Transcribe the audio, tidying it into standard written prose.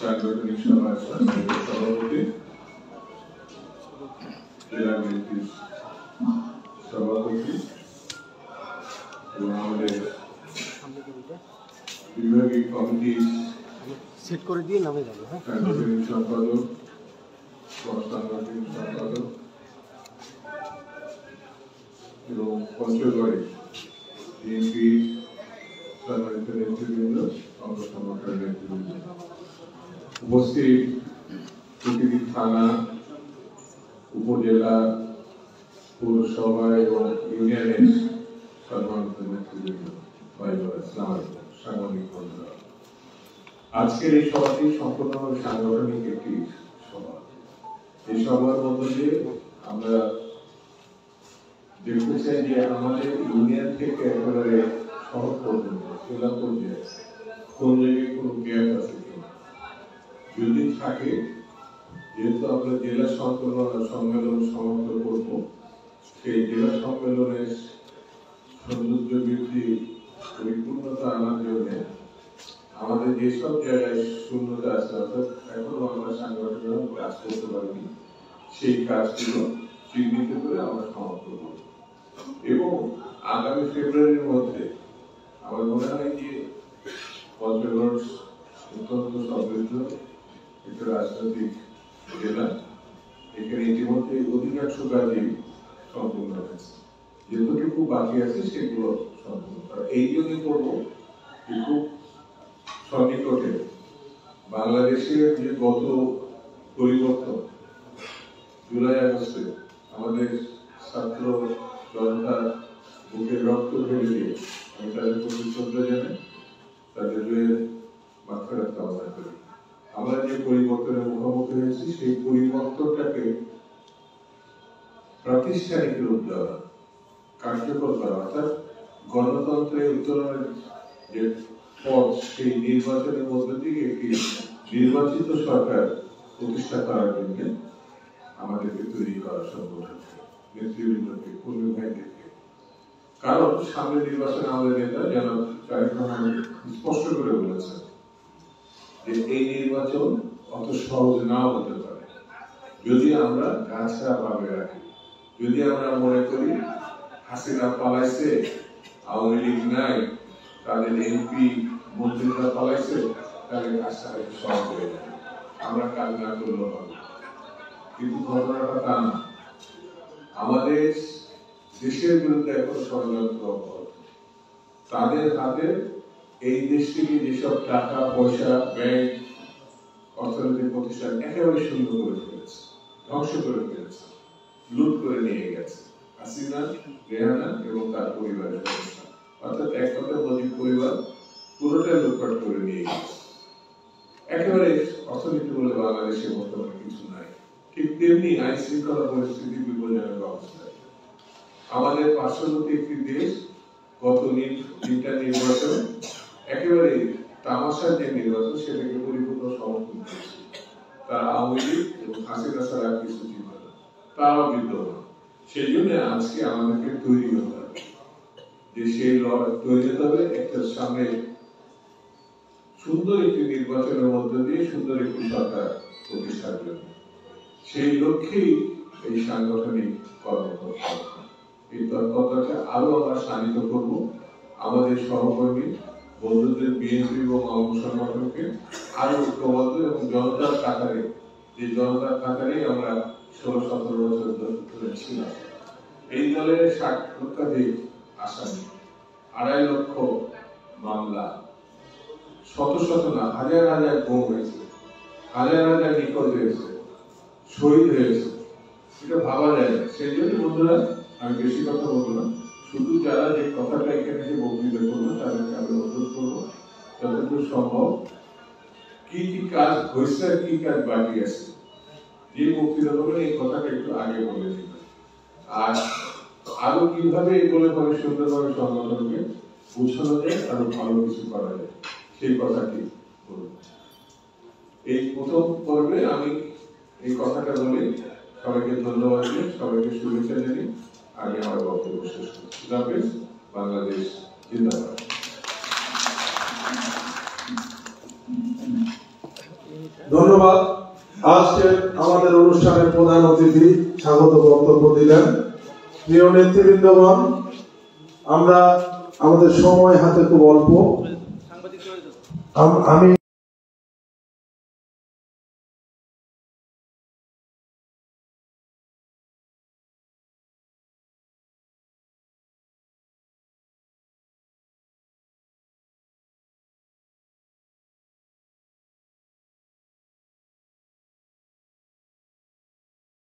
সাংগঠনিক সভার সভাপতি, জেলা বিএনপির সভাপতি এবং আমাদের বিভাগীয় কমিটির সেট করে দিয়ে নামে যাবে সাংগঠনিক সম্পাদক, সাংগঠনিক সম্পাদক এবং পঞ্চগড়ে বিএনপি সম্মানিত নেতৃবৃন্দ, অঙ্গ সংগঠনের নেতৃবৃন্দ, উপস্থিত প্রতিটি থানা, উপজেলা, পৌরসভা এবং ইউনিয়নের সম্মানিত নেতৃবৃন্দ, সাংবাদিক বন্ধুরা, আজকের এই সভাটি সম্পূর্ণভাবে সাংগঠনিক একটি সভা। এই সভার মধ্য দিয়ে আমরা দেখতে চাই যে আমাদের ইউনিয়ন থেকে একেবারে শহর পর্যন্ত, জেলা পর্যায়ে কোন জায়গায় কোনো গ্যাপ আছে কিনা, যদি থাকে, যেহেতু আমরা জেলা সম্মেলন সমাপ্ত করব, সেই জেলা সম্মেলনের সৌন্দর্য বৃদ্ধি পরিপূর্ণতা আনার জন্য আমাদের যেসব জায়গায় শূন্যতা আছে, অর্থাৎ এখনো আমরা সাংগঠনিক কাজ করতে পারিনি, সেই কাজগুলো চিহ্নিত করে আমরা সমাপ্ত করব এবং আগামী ফেব্রুয়ারির মধ্যে আমার মনে হয় যে পঞ্চগড় অত্যন্ত সমৃদ্ধ একটা রাজনৈতিক জেলা, এখানে ইতিমধ্যে অধিকাংশ কাজই সম্পূর্ণ হয়েছে, যতটুকু বাকি আছে সেগুলো সম্পূর্ণ করা। এই জন্য করবো খুব সন্নিকটে বাংলাদেশের যে গত পরিবর্তন, জুলাই আগস্টে আমাদের ছাত্র জনতা বুকের রক্ত ঢেলে দিয়ে আমি তাদের প্রতি শ্রদ্ধা জানাই, তাদের মাত্রা কামনা করি। আমরা যে পরিবর্তনের মুখোমুখি হয়েছি, সেই পরিবর্তনটাকে প্রাতিষ্ঠানিক রূপ দেওয়া, কার্যকর করা, অর্থাৎ গণতন্ত্রের উত্তরণের যে পথ, সেই নির্বাচনের মধ্য থেকে একটি নির্বাচিত সরকার প্রতিষ্ঠা করার জন্য আমাদেরকে তৈরি করা সংগঠনকে, নেতৃবৃন্দকে, কর্মী ভাইদেরকে। কারণ সামনে নির্বাচনে আমাদের নেতা যেন স্পষ্ট করে বলেছেন যে এই নির্বাচন অত সহজ নাও হতে পারে যদি আমরা গাছটা ভাবে রাখি, যদি আমরা মনে করি হাসিনা পালাইছে, আওয়ামী লীগ নাই, তাদের এমপি মন্ত্রীরা পালাইছে, তাহলে কাজটা একটু সহজ হয়ে যাবে, আমরা কাজ না করলেও হবে। কিন্তু ঘটনাটা তা না। আমাদের দেশের বিরুদ্ধে এখন ষড়যন্ত্র অব্যাহত। তাদের হাতে এই দেশ থেকে যেসব টাকা পয়সা, ব্যাংক, অর্থনৈতিক প্রতিষ্ঠান একেবারে শূন্য করে ফেলেছে, ধ্বংস করে ফেলেছে, লুট করে নিয়ে গেছে হাসিনা, রেহানা এবং তার পরিবারের সদস্য, অর্থাৎ এক কথা মুজিব পরিবার পুরোটাই লুটপাট করে নিয়ে গেছে। একেবারে অর্থনীতি বলে বাংলাদেশের বর্তমানে কিছু নাই। ঠিক তেমনি আইন শৃঙ্খলা পরিস্থিতি বিপজ্জনক অবস্থায়। আমাদের পার্শ্ববর্তী একটি দেশ গত তিনটা নির্বাচন একেবারে তামাশার যে নির্বাচন, সেটাকে পরিপূর্ণ সমর্থন করেছে। তারা আওয়ামী লীগ এবং হাসিনা ছাড়া কিছু ছিল না, তারাও বিদ্যমান। সেই জন্য আজকে আমাদেরকে তৈরি হতে হবে, যে সেই তৈরি হতে হবে একটা সামনে সুন্দর একটি নির্বাচনের মধ্য দিয়ে সুন্দর একটি সরকার প্রতিষ্ঠার জন্য। সেই লক্ষ্যেই এই সাংগঠনিক কর্মকর্তা, এই তৎপরতাকে আরো আমরা শানিত করব। আমাদের সহকর্মী বন্ধুদের বিএনপি এবং অঙ্গ সংগঠনকে আরো ঐক্যবদ্ধ এবং জনতার কাতারে, যে জনতার কাতারে আমরা 16-17 বছর ধরে ছিলাম। এই দলের 60 লক্ষাধিক আসামি, 2.5 লক্ষ মামলা, শত শত না হাজার হাজার গুম হয়েছে, হাজার হাজার নিখোঁজ হয়েছে, শহীদ হয়েছে, এটা ভাবা যায় না। সেই জন্য বন্ধুরা, আমি বেশি কথা বলবো না, শুধু যারা যে কথাটা এখানে এসে বক্তৃতা করবো তাদেরকে আমি অনুরোধ করবো যতটুকু সম্ভব কি কি কাজ হয়েছে আর কি কাজ বাকি আছে, যে বক্তৃতা করবেন এই কথাটা একটু আগে বলে দিবেন, আর আরো কিভাবে বলে পরে সুন্দরভাবে সংগঠনকে গুছানো যায়, আরো ভালো কিছু করা যায়, সেই কথাটি বলব। এই প্রথম পর্বে আমি এই কথাটা বলে সবাইকে ধন্যবাদ দিই, সবাইকে শুভেচ্ছা জানাই। আগে আমার বক্তব্য শেষ করছি। বাংলাদেশ জিন্দাবাদ। ধন্যবাদ। আজকে আমাদের অনুষ্ঠানের প্রধান অতিথি স্বাগত বক্তব্য দিলেন। প্রিয় নেতৃবৃন্দগণ, আমরা আমাদের সময় হাতে খুব অল্প। আমি